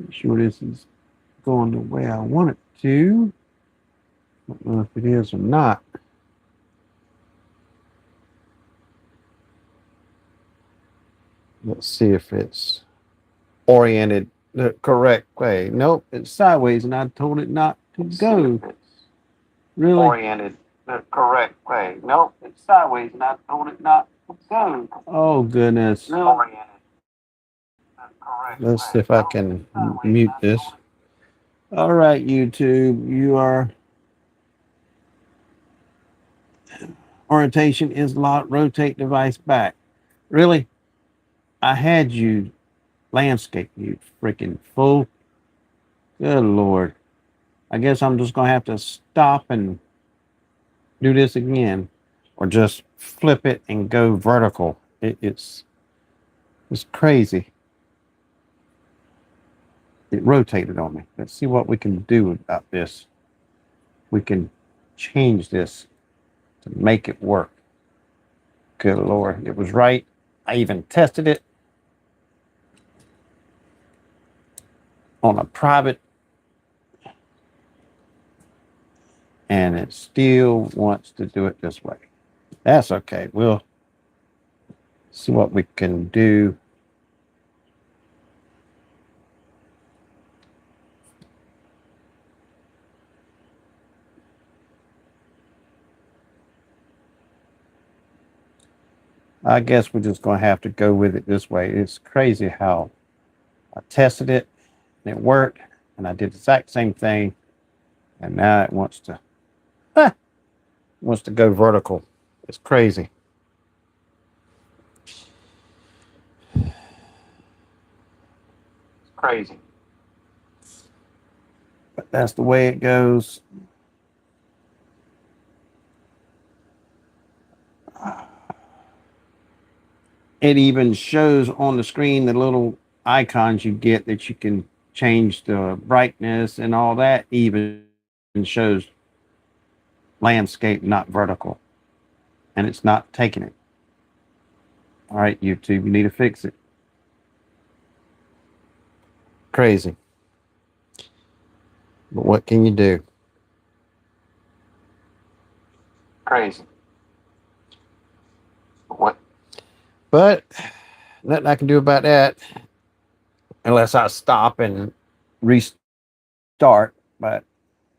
Make sure this is going the way I want it to. Don't know if it is or not. Let's see if it's oriented the correct way. Nope, it's sideways, and I told it not to go. Really? Oriented the correct way. Nope, it's sideways, and I told it not to go. Oh, goodness. Really? Oriented the correct way. Let's see if I can mute this. All right, YouTube, you are. Orientation is locked. Rotate device back. Really? I had you landscape, you freaking fool. Good Lord. I guess I'm just going to have to stop and do this again, or just flip it and go vertical. It's crazy. It rotated on me. Let's see what we can do about this. We can change this to make it work. Good Lord. It was right. I even tested it on a private, and it still wants to do it this way. That's okay. We'll see what we can do. I guess we're just going to have to go with it this way. It's crazy how I tested it and it worked, and I did the exact same thing, and now it wants to go vertical. It's crazy. It's crazy. But that's the way it goes. It even shows on the screen the little icons you get that you can change the brightness and all that. Even shows landscape, not vertical. And it's not taking it. All right, YouTube, you need to fix it. Crazy. But what can you do? Crazy. What? But nothing I can do about that unless I stop and restart. But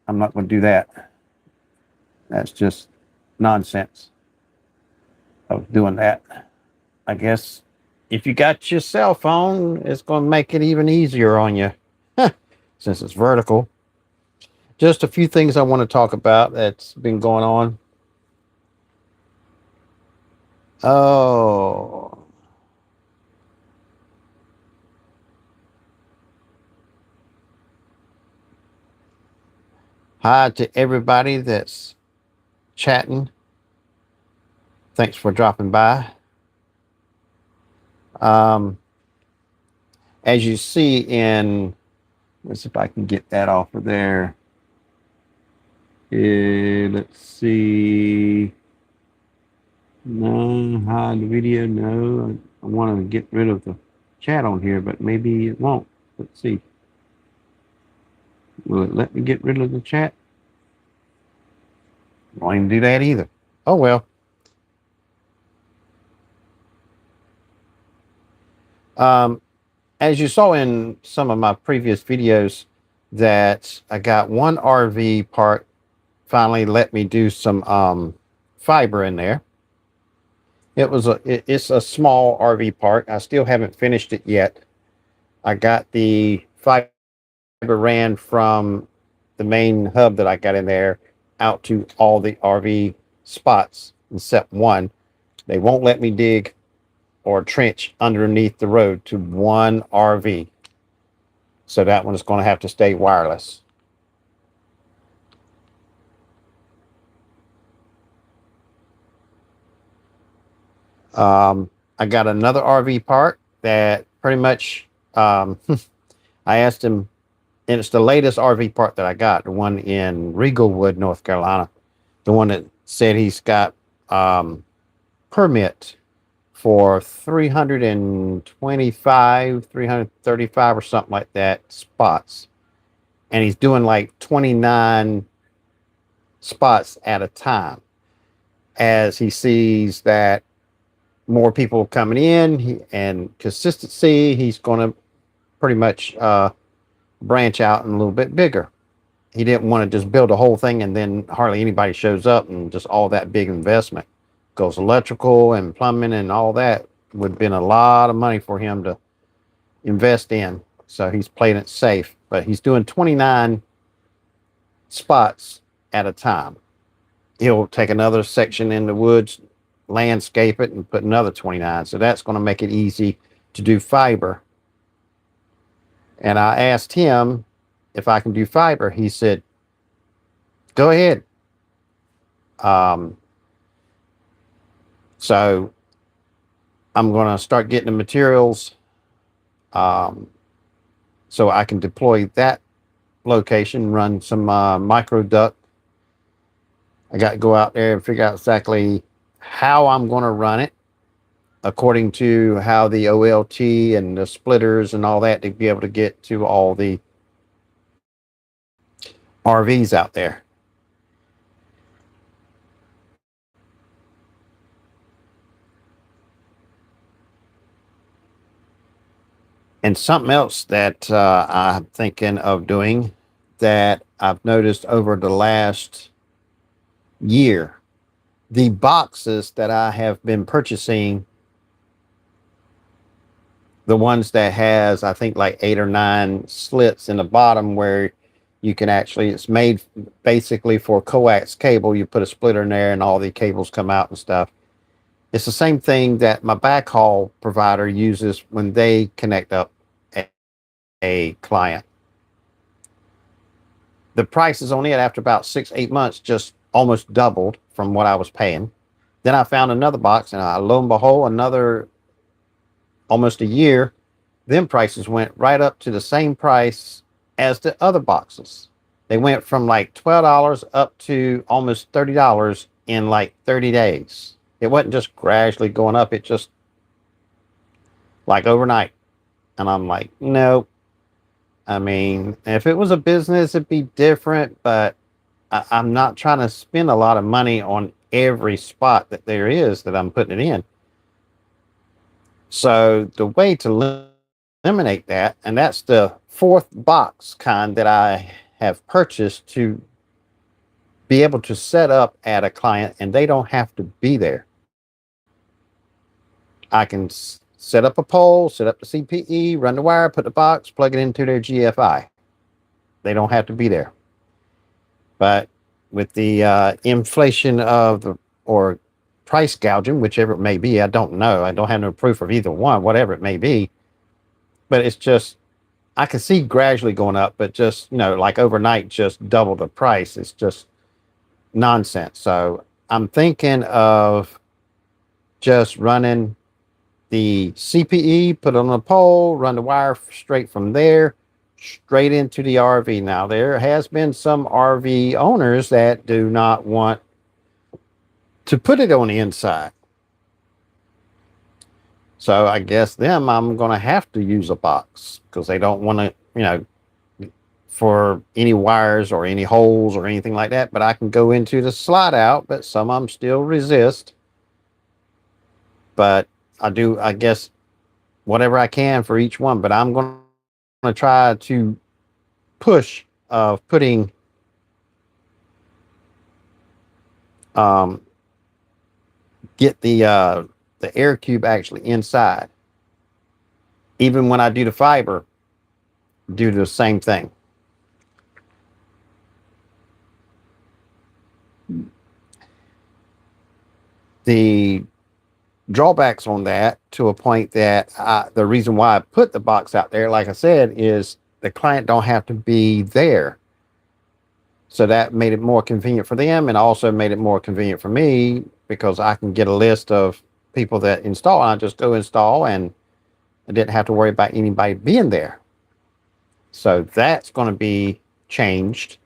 I'm not going to do that. That's just nonsense of doing that. I guess if you got your cell phone, it's going to make it even easier on you since it's vertical. Just a few things I want to talk about that's been going on. Oh. Hi to everybody that's chatting. Thanks for dropping by. As you see in, let's see if I can get that off of there. Let's see. No, hide the video. No, I want to get rid of the chat on here, but maybe it won't. Let's see. Will it let me get rid of the chat? Won't even do that either. Oh well. As you saw in some of my previous videos, that I got one RV part finally let me do some fiber in there. It's a small RV park. I still haven't finished it yet. I got the fiber ran from the main hub that I got in there out to all the RV spots except one. They won't let me dig or trench underneath the road to one RV. So that one is going to have to stay wireless. I got another RV park that pretty much, I asked him, and it's the latest RV park that I got, the one in Regalwood, North Carolina, the one that said he's got permit for 325, 335 or something like that spots. And he's doing like 29 spots at a time. As he sees that more people coming in and consistency, he's going to pretty much branch out and a little bit bigger. He didn't want to just build a whole thing and then hardly anybody shows up and just all that big investment. Because electrical and plumbing and all that would have been a lot of money for him to invest in. So he's playing it safe. But he's doing 29 spots at a time. He'll take another section in the woods, landscape it, and put another 29. So that's going to make it easy to do fiber. And I asked him if I can do fiber. He said, go ahead. So I'm going to start getting the materials so I can deploy that location, run some micro duct. I got to go out there and figure out exactly how I'm going to run it according to how the OLT and the splitters and all that to be able to get to all the RVs out there. And something else that I'm thinking of doing that I've noticed over the last year, the boxes that I have been purchasing, the ones that has, I think, like 8 or 9 slits in the bottom where you can actually, it's made basically for coax cable. You put a splitter in there and all the cables come out and stuff. It's the same thing that my backhaul provider uses when they connect up a client. The prices on it after about 6-8 months just almost doubled from what I was paying. Then I found another box, and lo and behold, another almost a year, them prices went right up to the same price as the other boxes. They went from like $12 up to almost $30 in like 30 days. It wasn't just gradually going up, it just like overnight. And I'm like, no. I mean, if it was a business, it'd be different, but I'm not trying to spend a lot of money on every spot that there is that I'm putting it in. So the way to eliminate that, and that's the 4th box kind that I have purchased to be able to set up at a client and they don't have to be there. I can set up a pole, set up the CPE, run the wire, put the box, plug it into their GFI. They don't have to be there. But with the inflation of the, or price gouging, whichever it may be, I don't know. I don't have no proof of either one, whatever it may be. But it's just, I can see gradually going up, but just, like overnight, just double the price. It's just nonsense. So I'm thinking of just running the CPE, put it on a pole, run the wire straight from there, straight into the RV. Now, there has been some RV owners that do not want to put it on the inside. So I guess them, I'm going to have to use a box because they don't want to, for any wires or any holes or anything like that. But I can go into the slide out, but some of them still resist. But I do, I guess, whatever I can for each one. But I'm going to try to push of putting get the air cube actually inside. Even when I do the fiber, do the same thing. The drawbacks on that, to a point that the reason why I put the box out there, like I said, is the client don't have to be there. So that made it more convenient for them, and also made it more convenient for me because I can get a list of people that install, and I just go install, and I didn't have to worry about anybody being there. So that's going to be changed.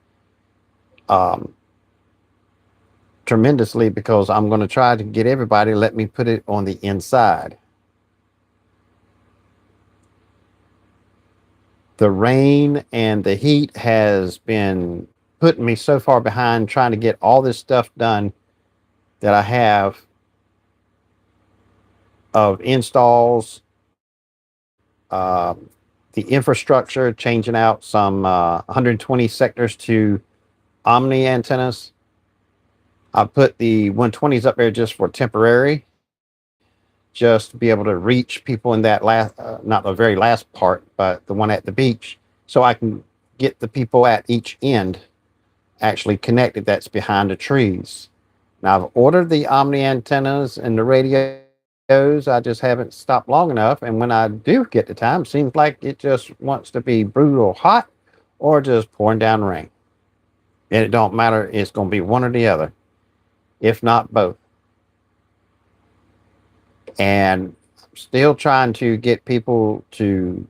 tremendously because I'm going to try to get everybody to let me put it on the inside. The rain and the heat has been putting me so far behind trying to get all this stuff done that I have of installs, uh, the infrastructure, changing out some 120 sectors to Omni antennas. I put the 120s up there just for temporary, just to be able to reach people in that last, not the very last part, but the one at the beach, so I can get the people at each end actually connected that's behind the trees. Now, I've ordered the Omni antennas and the radios. I just haven't stopped long enough. And when I do get the time, it seems like it just wants to be brutal hot or just pouring down rain. And it don't matter. It's going to be one or the other, if not both. And I'm still trying to get people to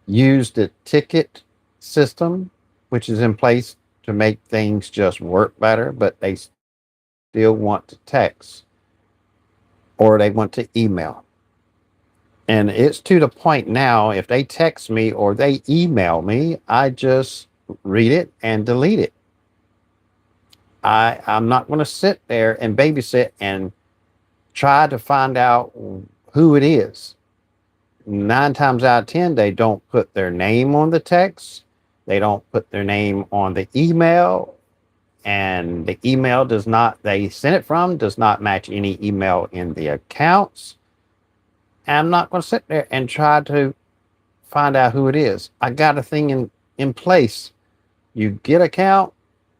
use the ticket system, which is in place to make things just work better, but they still want to text or they want to email. And it's to the point now, if they text me or they email me, I just read it and delete it. I'm not going to sit there and babysit and try to find out who it is. 9 times out of 10, they don't put their name on the text. They don't put their name on the email. And the email they sent it from does not match any email in the accounts. And I'm not going to sit there and try to find out who it is. I got a thing in place. You get account,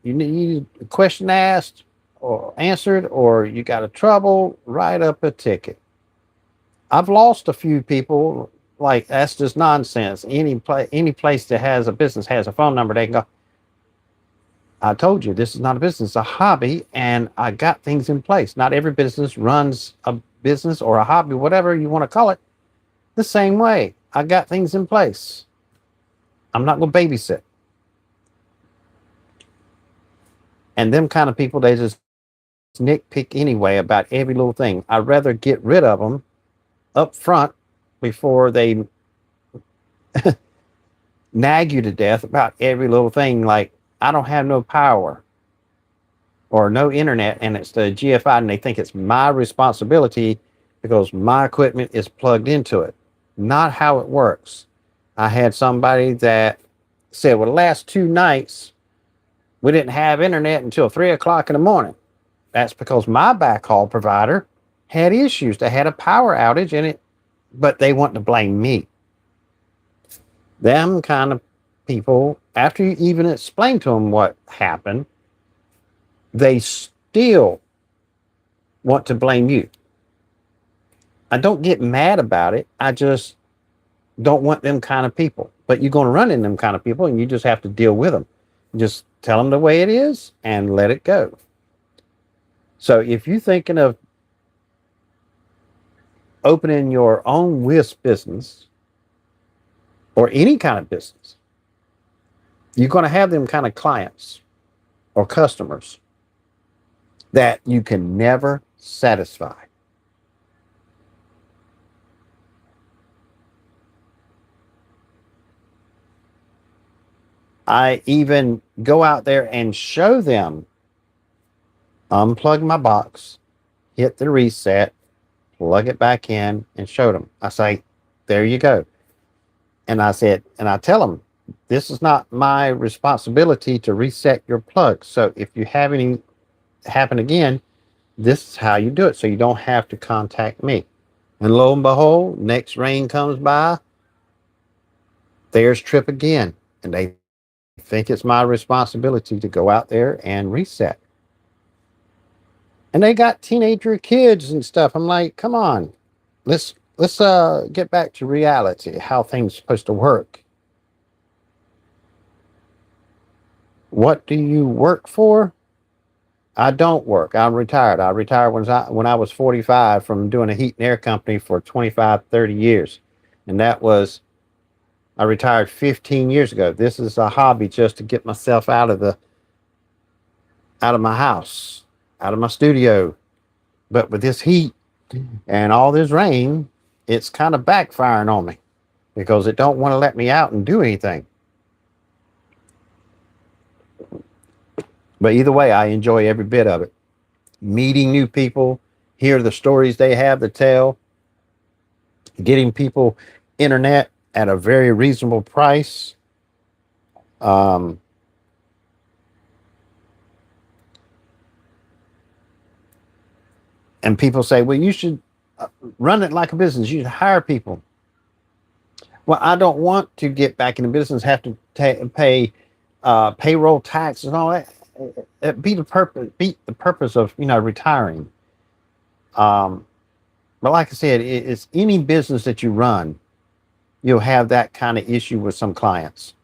you need a question asked or answered, or you got a trouble, write up a ticket. I've lost a few people. Like, that's just nonsense. Any place that has a business has a phone number. They can go, I told you this is not a business, it's a hobby, and I got things in place. Not every business runs a business or a hobby, whatever you want to call it, the same way. I got things in place. I'm not going to babysit. And them kind of people, they just nitpick anyway about every little thing. I'd rather get rid of them up front before they nag you to death about every little thing. Like, I don't have no power or no internet, and it's the GFI, and they think it's my responsibility because my equipment is plugged into it. Not how it works. I had somebody that said, well, the last 2 nights, we didn't have internet until 3 o'clock in the morning. That's because my backhaul provider had issues. They had a power outage in it, but they want to blame me. Them kind of people, after you even explain to them what happened, they still want to blame you. I don't get mad about it. I just don't want them kind of people. But you're going to run into them kind of people, and you just have to deal with them. Just tell them the way it is and let it go. So if you're thinking of opening your own WISP business or any kind of business, you're going to have them kind of clients or customers that you can never satisfy. I even go out there and show them, unplug my box, hit the reset, plug it back in, and show them. I say, there you go. And I said, and I tell them, this is not my responsibility to reset your plug. So if you have any happen again, this is how you do it. So you don't have to contact me. And lo and behold, next rain comes by, there's trip again. And they think it's my responsibility to go out there and reset. And they got teenager kids and stuff. I'm like, come on, let's get back to reality, how things are supposed to work. What do you work for? I don't work. I'm retired. I retired when I was 45 from doing a heat and air company for 25, 30 years. And I retired 15 years ago. This is a hobby just to get myself out of my house. out of my studio. But with this heat and all this rain, it's kind of backfiring on me because it don't want to let me out and do anything. But either way, I enjoy every bit of it. Meeting new people, hear the stories they have to tell, getting people internet at a very reasonable price. Um, and people say, well, you should run it like a business. You should hire people. Well, I don't want to get back in the business, have to pay payroll taxes and all that. Beat the purpose of retiring. Um, but like I said, it's any business that you run, you'll have that kind of issue with some clients.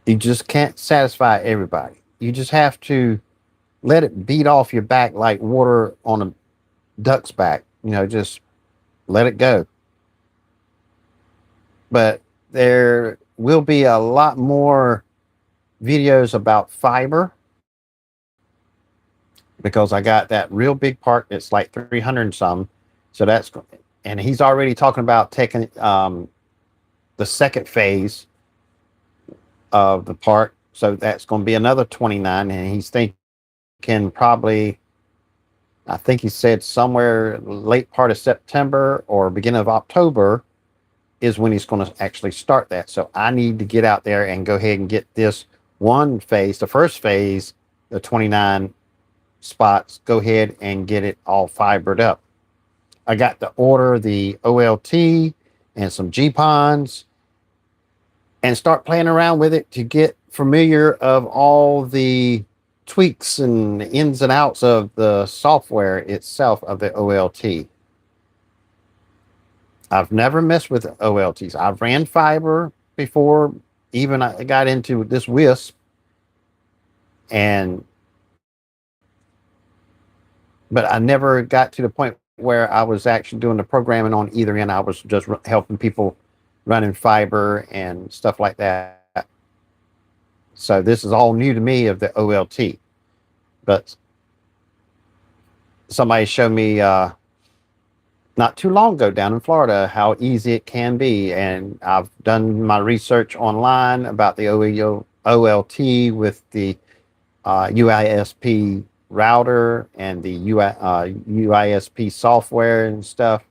You just can't satisfy everybody. You just have to let it beat off your back like water on a duck's back. Just let it go. But there will be a lot more videos about fiber because I got that real big part. It's like 300 and some. So and he's already talking about taking the second phase of the part. So that's going to be another 29. And he's thinking probably, I think he said somewhere late part of September or beginning of October is when he's going to actually start that. So I need to get out there and go ahead and get this one phase, the first phase, the 29 spots, go ahead and get it all fibered up. I got to order the OLT and some GPONs and start playing around with it to get familiar of all the tweaks and ins and outs of the software itself of the OLT. I've never messed with OLTs. I've ran fiber before, even I got into this WISP, but I never got to the point where I was actually doing the programming on either end. I was just helping people running fiber and stuff like that. So this is all new to me of the OLT. But somebody showed me not too long ago down in Florida how easy it can be. And I've done my research online about the OLT with the UISP router and the UISP software and stuff,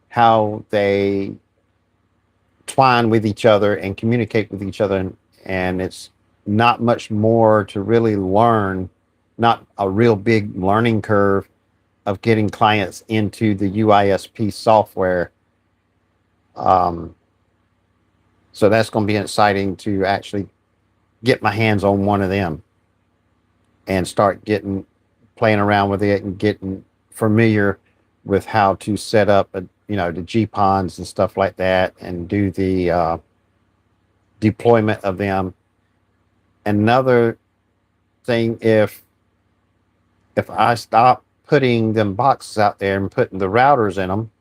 how they twine with each other and communicate with each other. And it's not much more to really learn, not a real big learning curve of getting clients into the UISP software. So that's going to be exciting to actually get my hands on one of them and start playing around with it and getting familiar with how to set up the GPONs and stuff like that and do the deployment of them. Another thing, if I stop putting them boxes out there and putting the routers in them,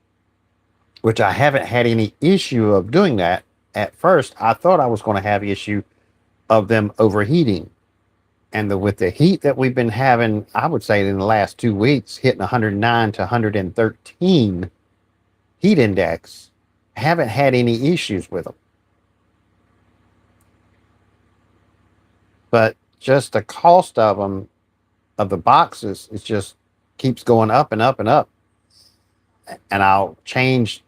which I haven't had any issue of doing that. At first, I thought I was going to have issue of them overheating. And with the heat that we've been having, I would say in the last 2 weeks, hitting 109 to 113 heat index, haven't had any issues with them. But just the cost of them, of the boxes, it just keeps going up and up and up. And I'll change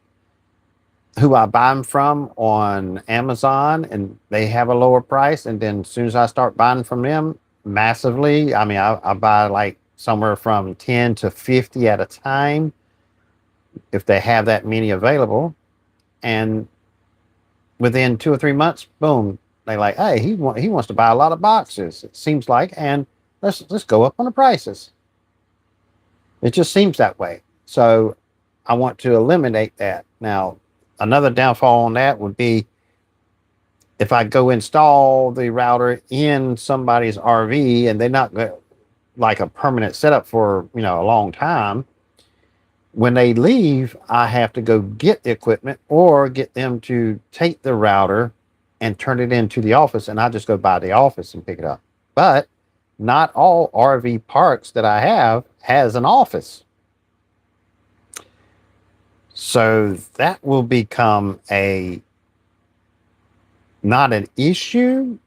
who I buy them from on Amazon, and they have a lower price. And then as soon as I start buying from them massively, I mean, I buy like somewhere from 10 to 50 at a time if they have that many available. And within 2 or 3 months, boom, they like, hey, he wants to buy a lot of boxes, it seems like, and let's go up on the prices. It just seems that way. So I want to eliminate that. Now, another downfall on that would be if I go install the router in somebody's RV and they're not like a permanent setup for a long time. When they leave, I have to go get the equipment or get them to take the router and turn it into the office, and I just go by the office and pick it up. But not all RV parks that I have has an office. So that will become a not an issue.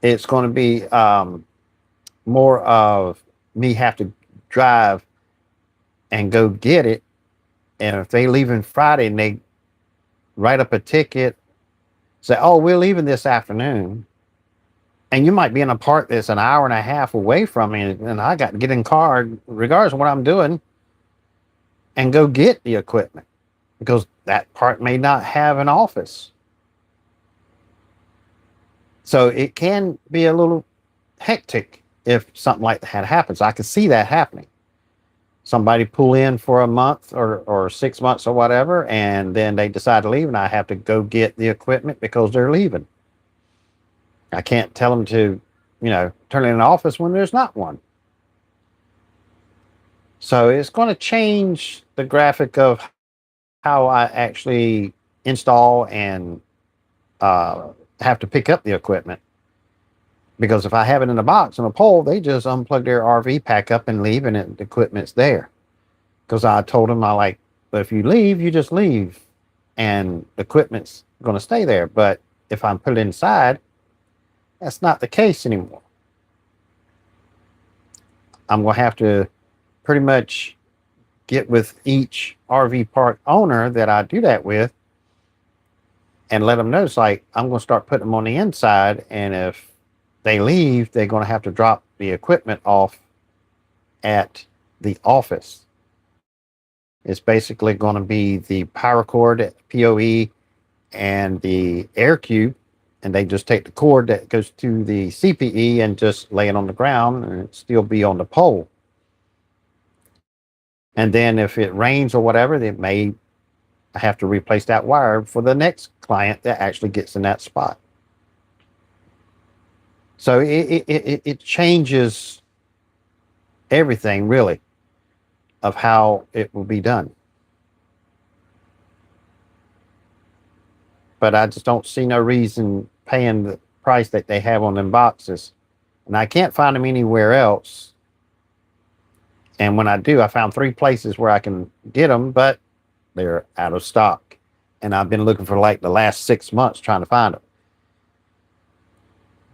It's going to be more of me have to drive and go get it. And if they leaving Friday and they write up a ticket, say, "Oh, we're leaving this afternoon," and you might be in a park that's an hour and a half away from me, and I got to get in car, regardless of what I'm doing, and go get the equipment because that park may not have an office. So it can be a little hectic if something like that happens. I can see that happening. Somebody pull in for a month or 6 months or whatever, and then they decide to leave, and I have to go get the equipment because they're leaving. I can't tell them to, turn in an office when there's not one. So it's going to change the graphic of how I actually install and have to pick up the equipment. Because if I have it in a box on a pole, they just unplug their RV, pack up, and leave, and the equipment's there. Because I told them, but if you leave, you just leave, and the equipment's going to stay there. But if I'm put it inside, that's not the case anymore. I'm going to have to pretty much get with each RV park owner that I do that with and let them know it's like I'm going to start putting them on the inside, and if they leave, they're going to have to drop the equipment off at the office. It's basically going to be the power cord, PoE, and the air cube, and they just take the cord that goes to the CPE and just lay it on the ground, and it still be on the pole. And then if it rains or whatever, they may have to replace that wire for the next client that actually gets in that spot. So it changes everything, really, of how it will be done. But I just don't see no reason paying the price that they have on them boxes. And I can't find them anywhere else. And when I do, I found 3 places where I can get them, but they're out of stock. And I've been looking for like the last 6 months trying to find them.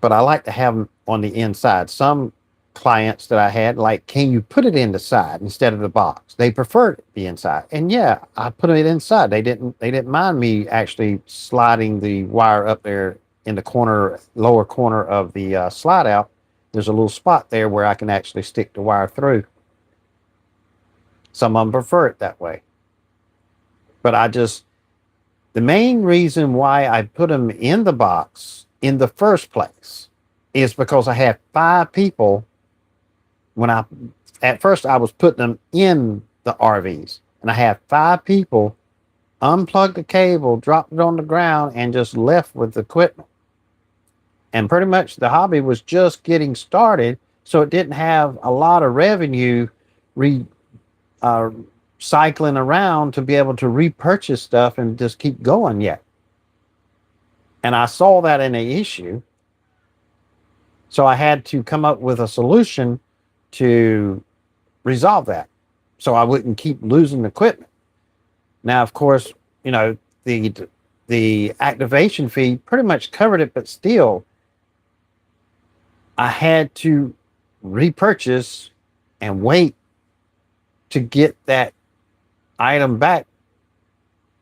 But I like to have them on the inside. Some clients that I had, like, can you put it in the side instead of the box? They preferred it be inside. And yeah, I put it inside. They didn't mind me actually sliding the wire up there in the lower corner of the slide out. There's a little spot there where I can actually stick the wire through. Some of them prefer it that way. But the main reason why I put them in the box in the first place is because I had 5 people at first I was putting them in the RVs, and I had 5 people unplug the cable, dropped it on the ground, and just left with the equipment. And pretty much the hobby was just getting started, so it didn't have a lot of revenue cycling around to be able to repurchase stuff and just keep going yet. And I saw that in an issue. So I had to come up with a solution to resolve that so I wouldn't keep losing equipment. Now, of course, the activation fee pretty much covered it, but still I had to repurchase and wait to get that item back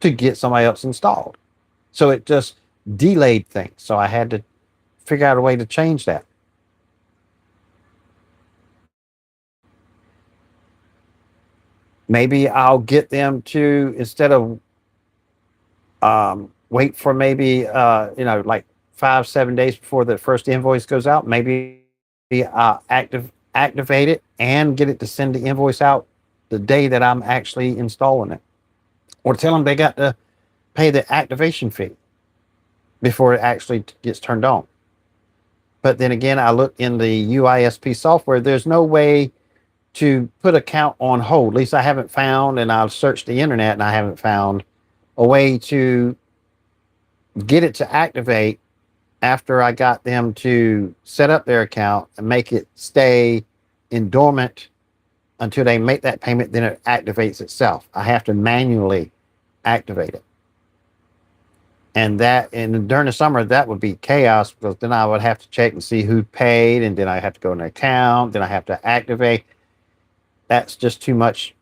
to get somebody else installed. So it just delayed things. So I had to figure out a way to change that. Maybe I'll get them to, instead of wait for maybe like 5-7 days before the first invoice goes out, maybe activate it and get it to send the invoice out the day that I'm actually installing it, or tell them they got to pay the activation fee before it actually gets turned on. But then again, I looked in the WISP software, there's no way to put account on hold. At least I haven't found, and I've searched the internet and I haven't found a way to get it to activate After I got them to set up their account and make it stay in dormant until they make that payment, then it activates itself. I have to manually activate it. And during the summer, that would be chaos because then I would have to check and see who paid, and then I have to go in the account, then I have to activate. That's just too much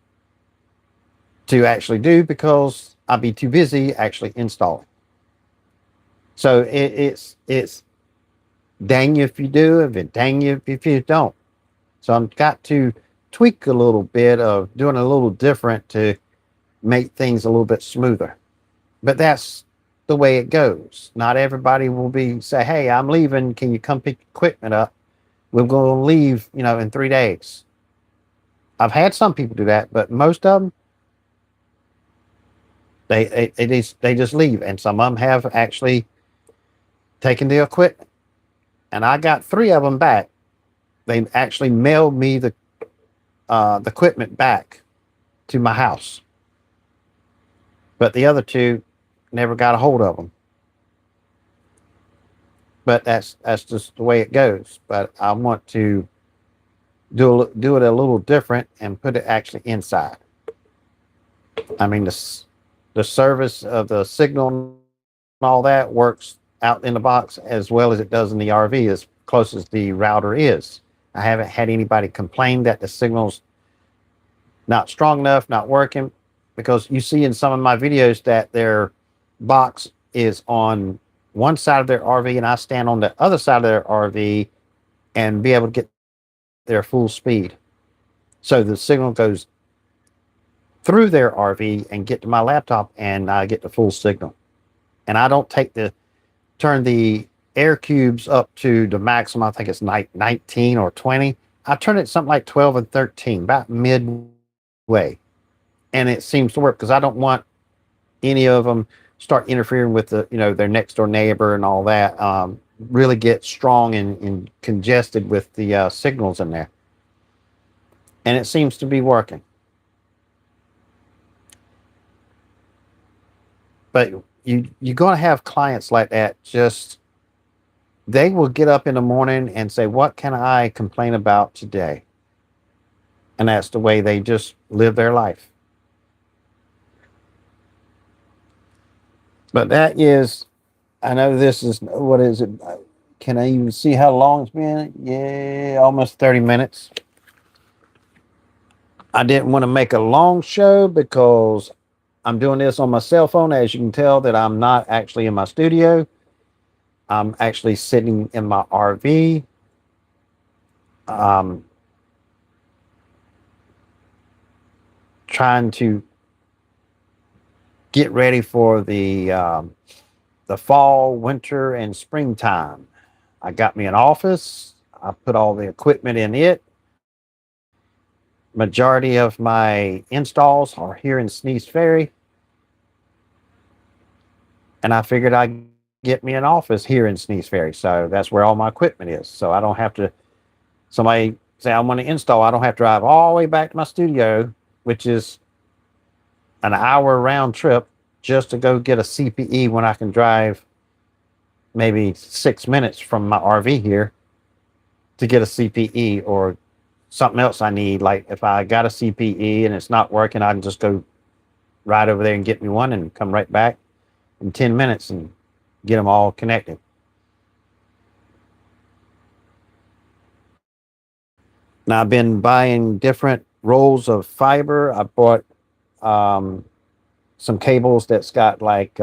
to actually do because I'd be too busy actually installing. So it's dang you if you do, and dang you if you don't. So I've got to tweak a little bit of doing a little different to make things a little bit smoother. But that's the way it goes. Not everybody will be say, "Hey, I'm leaving. Can you come pick equipment up? We're going to leave, in 3 days." I've had some people do that, but most of them they just leave, and some of them have actually taken the equipment. And I got 3 of them back. They actually mailed me the equipment back to my house, but the other 2 never got a hold of them. But that's just the way it goes. But I want to do it a little different and put it actually inside. I mean, the service of the signal and all that works out in the box as well as it does in the RV, as close as the router is. I haven't had anybody complain that the signal's not strong enough, not working, because you see in some of my videos that their box is on one side of their RV and I stand on the other side of their RV and be able to get their full speed. So the signal goes through their RV and get to my laptop and I get the full signal. And I don't turn the air cubes up to the maximum. I think it's 19 or 20. I turn it something like 12 and 13, about midway. And it seems to work because I don't want any of them start interfering with their next door neighbor and all that. Really get strong and congested with the signals in there. And it seems to be working. But you're going to have clients like that. Just they will get up in the morning and say, "What can I complain about today?" And that's the way they just live their life. But that is, I know this is, what is it? Can I even see how long it's been? Yeah, almost 30 minutes. I didn't want to make a long show because I'm doing this on my cell phone. As you can tell that I'm not actually in my studio. I'm actually sitting in my RV. Trying to get ready for the fall, winter, and springtime. I got me an office. I put all the equipment in it. Majority of my installs are here in Sneeze Ferry. And I figured I'd get me an office here in Sneeze Ferry. So that's where all my equipment is. So I don't have to, somebody say I want to install, I don't have to drive all the way back to my studio, which is an hour round trip just to go get a CPE when I can drive maybe 6 minutes from my RV here to get a CPE or something else I need. Like if I got a CPE and it's not working, I can just go right over there and get me one and come right back in 10 minutes and get them all connected. Now I've been buying different rolls of fiber. I bought some cables that's got like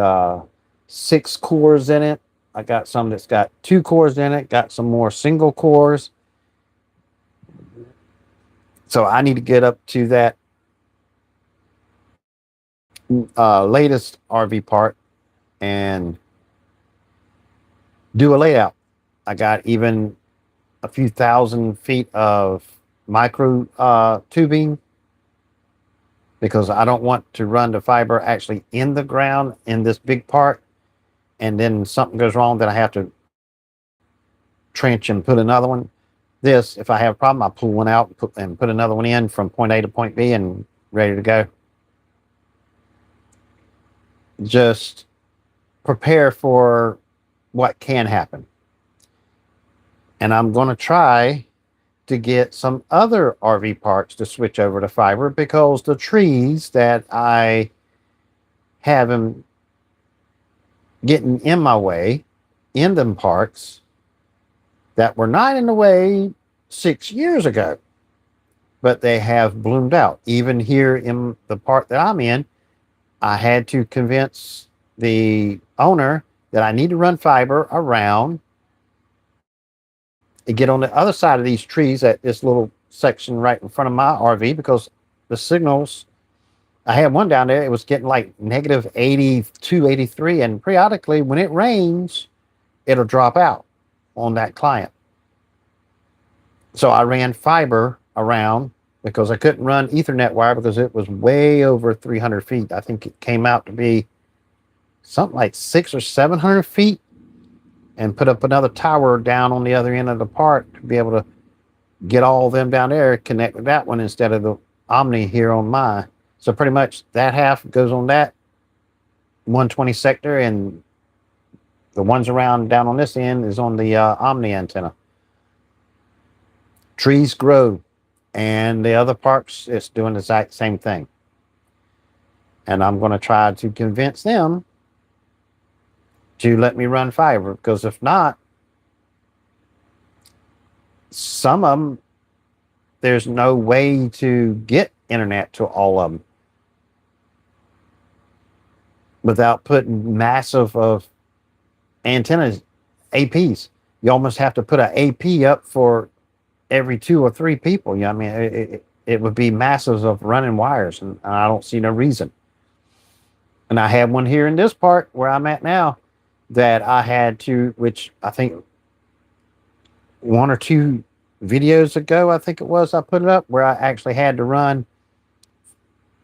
6 cores in it. I got some that's got 2 cores in it, got some more single cores. So I need to get up to that latest RV part and do a layout. I got even a few thousand feet of micro tubing because I don't want to run the fiber actually in the ground in this big part, and then something goes wrong, then I have to trench and put another one. This, if I have a problem, I pull one out and put another one in from point A to point B and ready to go. Just prepare for what can happen. And I'm going to try to get some other RV parks to switch over to fiber, because the trees that I have them getting in my way in them parks that were not in the way 6 years ago, but they have bloomed out. Even here in the park that I'm in, I had to convince the owner that I need to run fiber around and get on the other side of these trees at this little section right in front of my RV, because the signals, I had one down there, it was getting like negative 82, 83, and periodically when it rains, it'll drop out on that client. So I ran fiber around because I couldn't run Ethernet wire because it was way over 300 feet. I think it came out to be something like 600 or 700 feet, and put up another tower down on the other end of the park to be able to get all of them down there, connect with that one instead of the Omni here on mine. So pretty much that half goes on that 120 sector, and the ones around down on this end is on the Omni antenna. Trees grow, and the other parks, it's doing the exact same thing. And I'm going to try to convince them to let me run fiber, because if not, some of them, there's no way to get internet to all of them without putting massive of antennas, APs. You almost have to put an AP up for every 2 or 3 people. You know what I mean? It would be masses of running wires, and I don't see no reason. And I have one here in this part where I'm at now that I had to, which I think 1 or 2 videos ago, I think it was, I put it up, where I actually had to run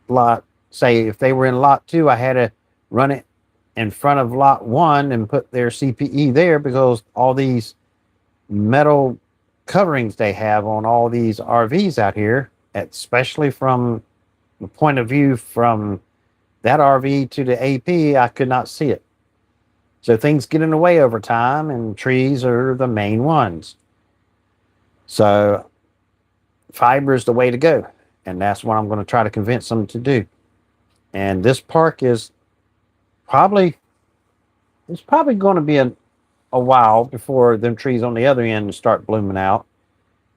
lot, say if they were in lot 2, I had to run it in front of lot 1 and put their CPE there, because all these metal coverings they have on all these RVs out here, especially from the point of view from that RV to the AP, I could not see it. So things get in the way over time, and trees are the main ones. So fiber is the way to go, and that's what I'm going to try to convince them to do. And this park is probably, it's probably going to be a while before them trees on the other end start blooming out,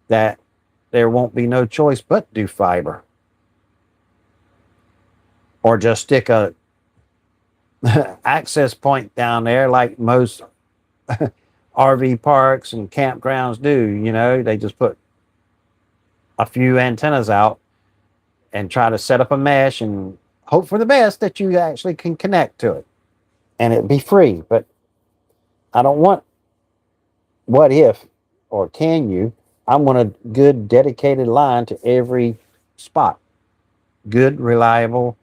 that there won't be no choice but do fiber, or just stick a access point down there like most RV parks and campgrounds do. You know, they just put a few antennas out and try to set up a mesh and hope for the best that you actually can connect to it and it'd be free. But I don't want what if, or can you. I want a good dedicated line to every spot. Good, reliable,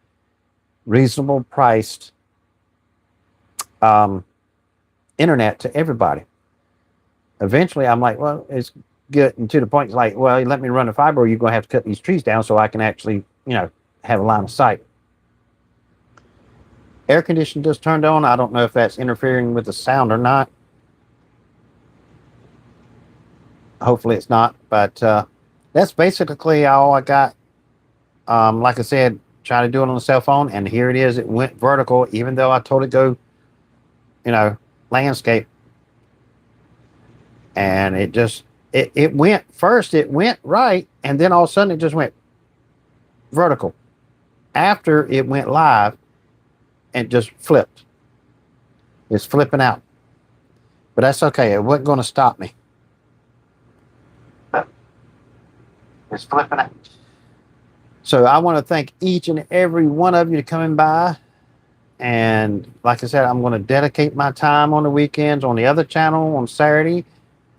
reasonable priced internet to everybody. Eventually I'm like, well, it's getting to the point, it's like, well, you let me run the fiber, or you're going to have to cut these trees down so I can actually, you know, have a line of sight. Air conditioning just turned on. I don't know if that's interfering with the sound or not. Hopefully it's not, but that's basically all I got. Like I said, try to do it on the cell phone, and here it is. It went vertical, even though I told it go, you know, landscape. And it just, it went, first it went right, and then all of a sudden it just went vertical. After it went live, and just flipped. It's flipping out. But that's okay. It wasn't going to stop me. It's flipping out. So I want to thank each and every one of you for coming by. And like I said, I'm going to dedicate my time on the weekends on the other channel on Saturday,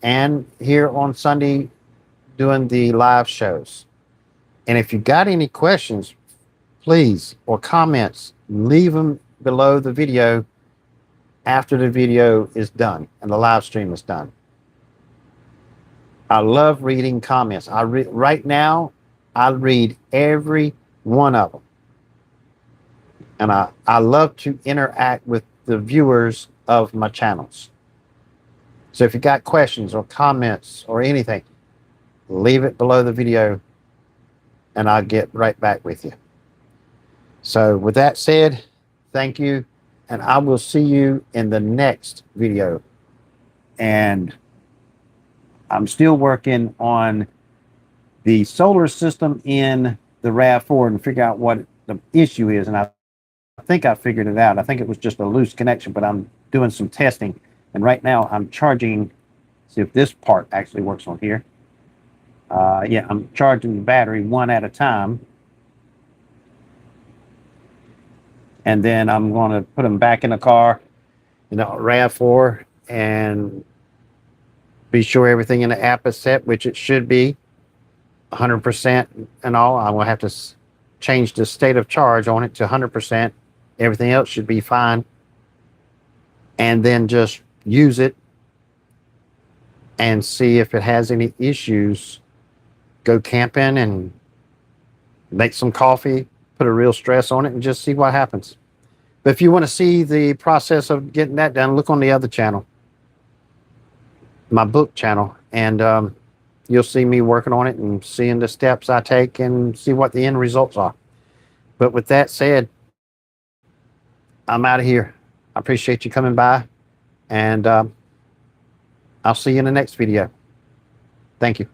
and here on Sunday doing the live shows. And if you got any questions, please, or comments, leave them below the video after the video is done and the live stream is done. I love reading comments. Right now, I read every one of them. And I love to interact with the viewers of my channels. So if you got questions or comments or anything, leave it below the video and I'll get right back with you. So with that said, thank you, and I will see you in the next video. And I'm still working on the solar system in the RAV4 and figure out what the issue is. And I think I figured it out. I think it was just a loose connection, but I'm doing some testing. And right now I'm charging, see if this part actually works on here. Yeah, I'm charging the battery one at a time. And then I'm going to put them back in the car, you know, RAV4, and be sure everything in the app is set, which it should be 100% and all. I'm going to have to change the state of charge on it to 100%. Everything else should be fine. And then just use it and see if it has any issues. Go camping and make some coffee, put a real stress on it, and just see what happens. But if you want to see the process of getting that done, look on the other channel, my book channel, and you'll see me working on it and seeing the steps I take and see what the end results are. But with that said, I'm out of here. I appreciate you coming by, and I'll see you in the next video. Thank you.